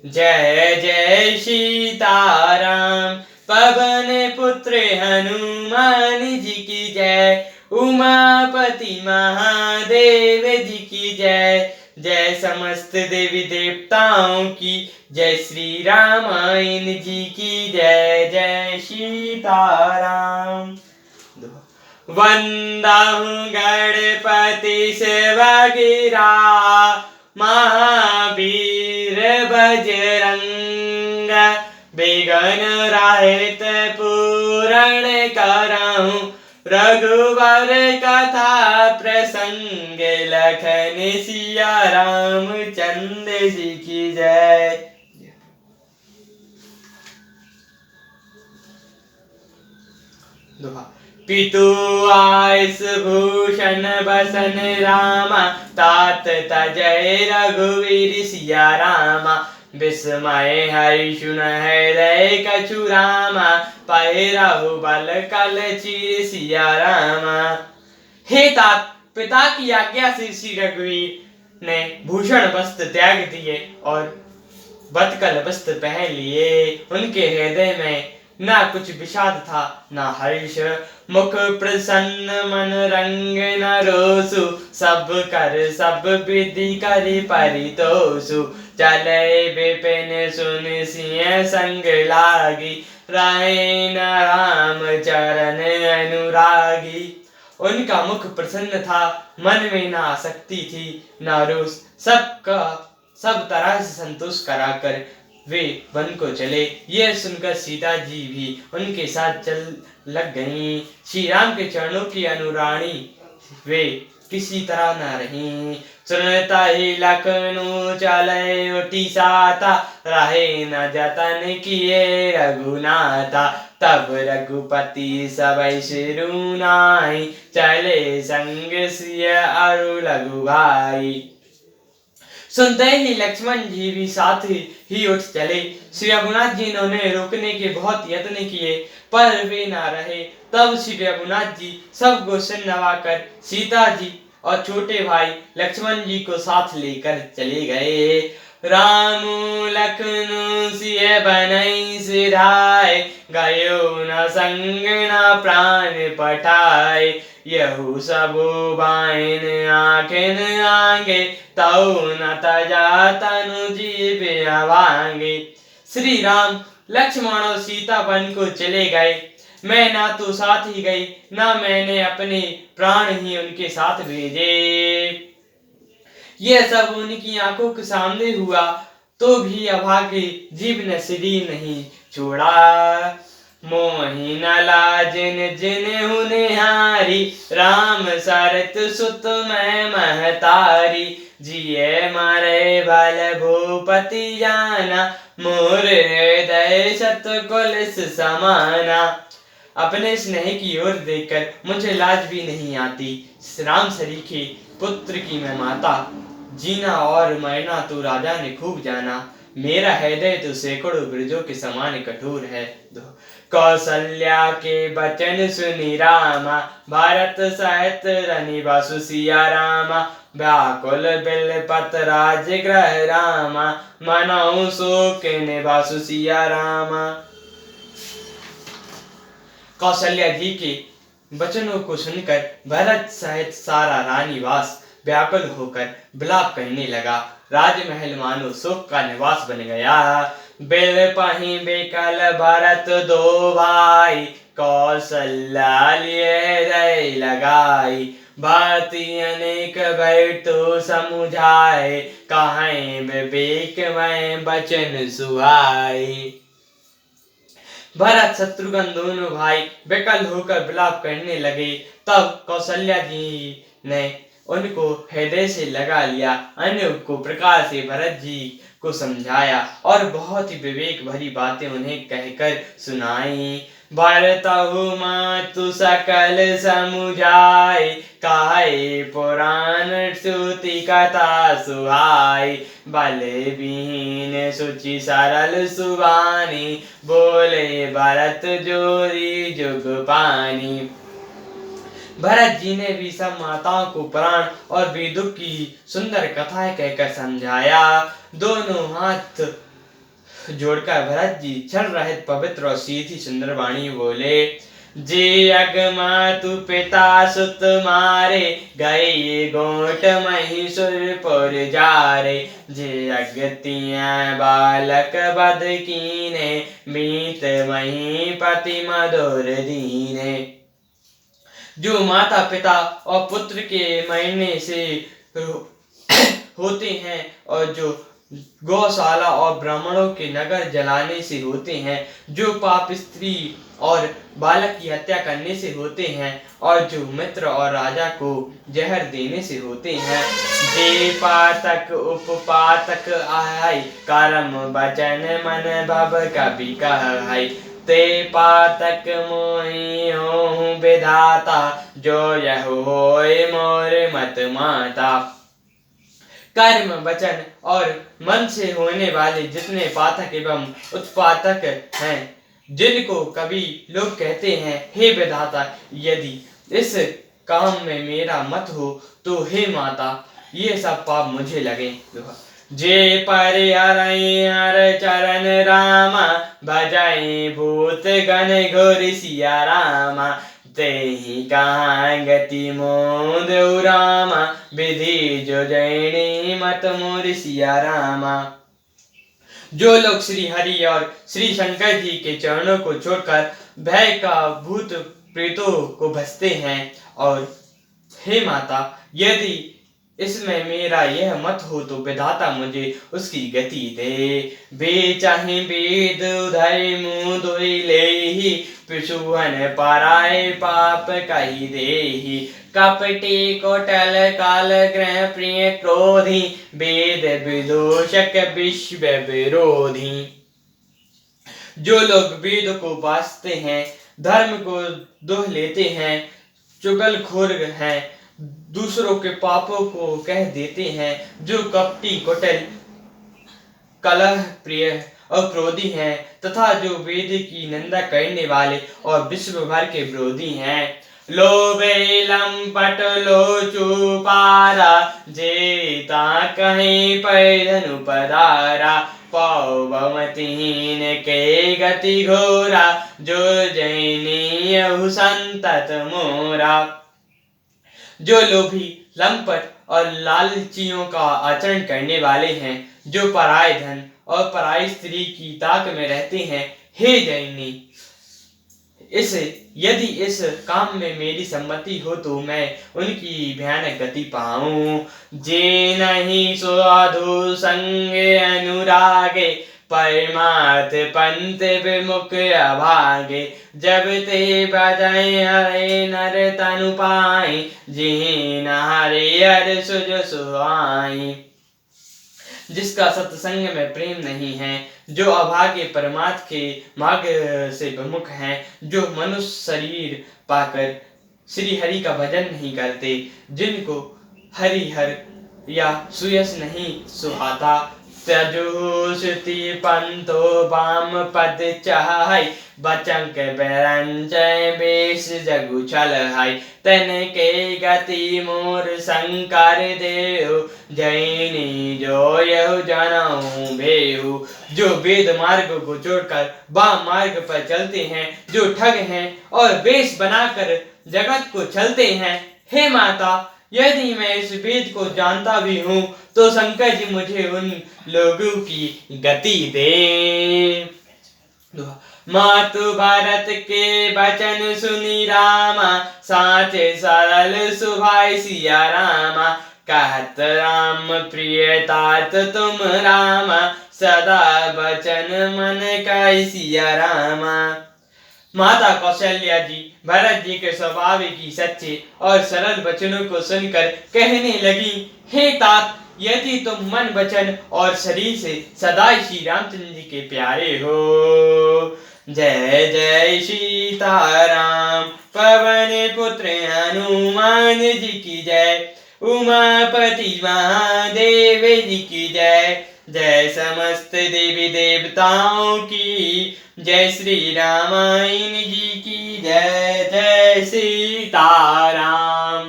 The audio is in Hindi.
जय जय सीताराम। पवन पुत्र हनुमान जी की जय। उमापति महादेव जी की जय। जय समस्त देवी देवताओं की जय। श्री रामायण जी की जय। जय सीताराम। वंदहु गणपति शिवगिरा महावीर बजरंग। बिघ्न रहित पूरण करहु रघुवर कथा प्रसंग। लखन सिया रामचंद्र जी की जय। पितु आयुष भूषण बसन रामा। तात तजय रघुवीर सिया रामा। विस्मय हरि सुन हृदय कछु रामा। पहिरहु बल कल चीर सिया रामा। हे तात, पिता की आज्ञा से श्री रघुवीर ने भूषण वस्त्र त्याग दिए और बतकल वस्त्र पहन लिए। उनके हृदय में ना कुछ विषाद था ना हर्ष। मुख प्रसन्न मन रंग न रोसु। सब कर सब विधि करि परितोषु। चले विपिन सुन सिंह संग लागी। रहे न राम चरण अनुरागी। उनका मुख प्रसन्न था, मन में ना आसक्ति थी ना रोष। सबका सब तरह से संतोष कराकर वे वन को चले। यह सुनकर सीता जी भी उनके साथ चल लग गईं। श्री राम के चरणों की अनुराणी वे किसी तरह न रहीं। सुनता ही लखनऊ चले उठी साता। रहे न जतन किए रघुनाथा। तब रघुपति सबय सिरु नाहि। चले संग सिय अरु लघु भाई। सुनते ही लक्ष्मण जी भी साथ ही उठ चले। श्री रघुनाथ जी ने उन्हें रोकने के बहुत यत्न किए पर वे ना रहे। तब श्री रघुनाथ जी सबको सिर नवाकर सीता जी और छोटे भाई लक्ष्मण जी को साथ लेकर चले गए। राम लखन सिय बनई सिधाय। गयो न संग न प्राण पठाय। यहु सबो बाइन आखिन आगे। तऊ न तजा तनु जीव अवांगे। श्री राम लक्ष्मण और सीता वन को चले गए। मैं ना तो साथ ही गई ना मैंने अपने प्राण ही उनके साथ भेजे। यह सब उनकी आंखों के सामने हुआ तो भी अभागे जीव ने शरीर नहीं छोड़ा। मोहि न लाजिन जिन्हु निहारी। राम सरत सुत मैं महतारी। जिये मारे भल भूपति जाना। मोर हृदय शतकुलिस समाना। अपने स्नेह की ओर देखकर मुझे लाज भी नहीं आती। राम सरीखे पुत्र की मैं माता। जीना और मरना तो राजा ने खूब जाना। मेरा हृदय तो सैकड़ों ब्रजों के समान कठोर है। कौशल्या के बचन सुनि रामा। भारत सहित रनि बसु सिया रामा। व्याकुल बिलपत राजगृह रामा। मनहु शोक निवासु सिया रामा। कौशल्या जी के वचनों को सुनकर भरत सहित सारा रानीवास व्याकुल होकर विलाप करने लगा। राजमहल मानो शोक का निवास बन गया। बिल पही बेकल भरत दो भाई। कौशल्या लिए लगाई। भांति अनेक बैठो समुझाए। कहें विवेक में वचन सुहाई। भरत शत्रुघ्न दोनों भाई बेकल होकर विलाप करने लगे। तब कौशल्या जी ने उनको हृदय से लगा लिया। अनेक प्रकार से भरत जी को समझाया और बहुत ही विवेक भरी बातें उन्हें कहकर सुनाई। भरतहु मातु सकल समुझाई। काहे पुराण श्रुति कथा सुहाई। भले विहीन सुचि सरल सुबानी। बोले भरत जोरी जुग पानी। भरत जी ने भी सब माताओं को पुराण और वेदों की सुंदर कथाएं कहकर समझाया। दोनों हाथ जोड़कर भरत जी क्षण रहित पवित्र और सीधी सुंदर वाणी बोले। जे अगमातु पिता सुत मारे, गए गोट महिषुरपुर जारे। जे अगतियाँ बालक बध कीने, मीत महीपति मधुर दीने। जो माता पिता और पुत्र के मरने से होते हैं, और जो गौशाला और ब्राह्मणों के नगर जलाने से होते हैं, जो पाप स्त्री और बालक की हत्या करने से होते हैं, और जो मित्र और राजा को जहर देने से होते हैं। जे पातक उपपातक आहाय, कर्म वचन मन भव कपि कहै। ते पातक मोहि होहु विधाता, जो यहु होय मोर मत माता। कर्म वचन और मन से होने वाले जितने पातक एवं उत्पातक हैं, जिनको कभी लोग कहते हैं, हे विधाता, यदि इस काम में मेरा मत हो तो हे माता, ये सब पाप मुझे लगे। जे परिहरहि हर चरण रामा, भजहि भूत गण घोर सिया रामा। तेहि कहाँ गति मोद रामा, विधि जो जैनी मत मोर सिया रामा। जो लोग श्री हरि और श्री शंकर जी के चरणों को छोड़कर भय का भूत प्रेतों को भजते हैं, और हे माता, यदि इसमें मेरा यह मत हो तो विधाता मुझे उसकी गति दे। वे चाहे वेद उधय मुँह धोई लेहि, पिशुहन पराए पाप कहि देहि। कपटी कोटल काल ग्रह प्रिय क्रोधी, वेद विदूषक विश्व विरोधी। जो लोग वेद को वास्ते हैं, धर्म को दोह लेते हैं, चुगलखोर हैं, दूसरों के पापों को कह देते हैं, जो कपटी कुटिल कलह प्रिय और क्रोधी हैं, तथा जो वेद की निंदा करने वाले और विश्व भर के विरोधी हैं। लोभे लंपट लोचू पारा, जेता कहीं पैधनु पधारा। पौवमतिहीन के गति घोरा, जो जैनीयहु संतत मोरा। जो लोभी लंपट और लालचियों का आचरण करने वाले हैं, जो पराय धन और पराई स्त्री की ताक में रहते हैं, हे जैनी, यदि इस काम में मेरी सम्मति हो तो मैं उनकी भयानक गति पाऊं। जे नहीं साधु संग अनुरागे, परमार्थ पंथ विमुख अभागे। जब ते बजाए हरे नर तनु पाई, जिहि न हरे हर सुज सुहाई। जिसका सत्संग में प्रेम नहीं है, जो अभागे परमार्थ के मार्ग से विमुख हैं, जो मनुष्य शरीर पाकर श्री हरि का भजन नहीं करते, जिनको हरिहर या सुयस नहीं सुहाता। त्यजो श्रुति पंथो वाम पद चाहै, बचंक बेरंचय बेश जगु चलहै। तन के गति मोर शंकर देहु, जैनी जो यहु जनऊ भेहु। जो वेद मार्ग को छोड़कर वाम मार्ग पर चलते हैं, जो ठग हैं और वेश बनाकर जगत को चलते हैं, हे माता, यदि मैं इस वेद को जानता भी हूँ तो शंकर जी मुझे उन लोगों की गति दे। मातु भरत के वचन सुनी रामा, साचे सरल सुभाई सिया रामा। कहत राम प्रिय तात तुम रामा, सदा वचन मन का सिया रामा। माता कौशल्या जी भरत जी के स्वभाव की सच्चे और सरल वचनों को सुनकर कहने लगी, हे तात, यदि तुम मन वचन और शरीर से सदा श्री रामचंद्र जी के प्यारे हो। जय जय सीताराम, पवन पुत्र हनुमान जी की जय। उमापति महादेव जी की जय। जय समस्त देवी देवताओं की जय। श्री रामायण जी की जय। जय सीताराम।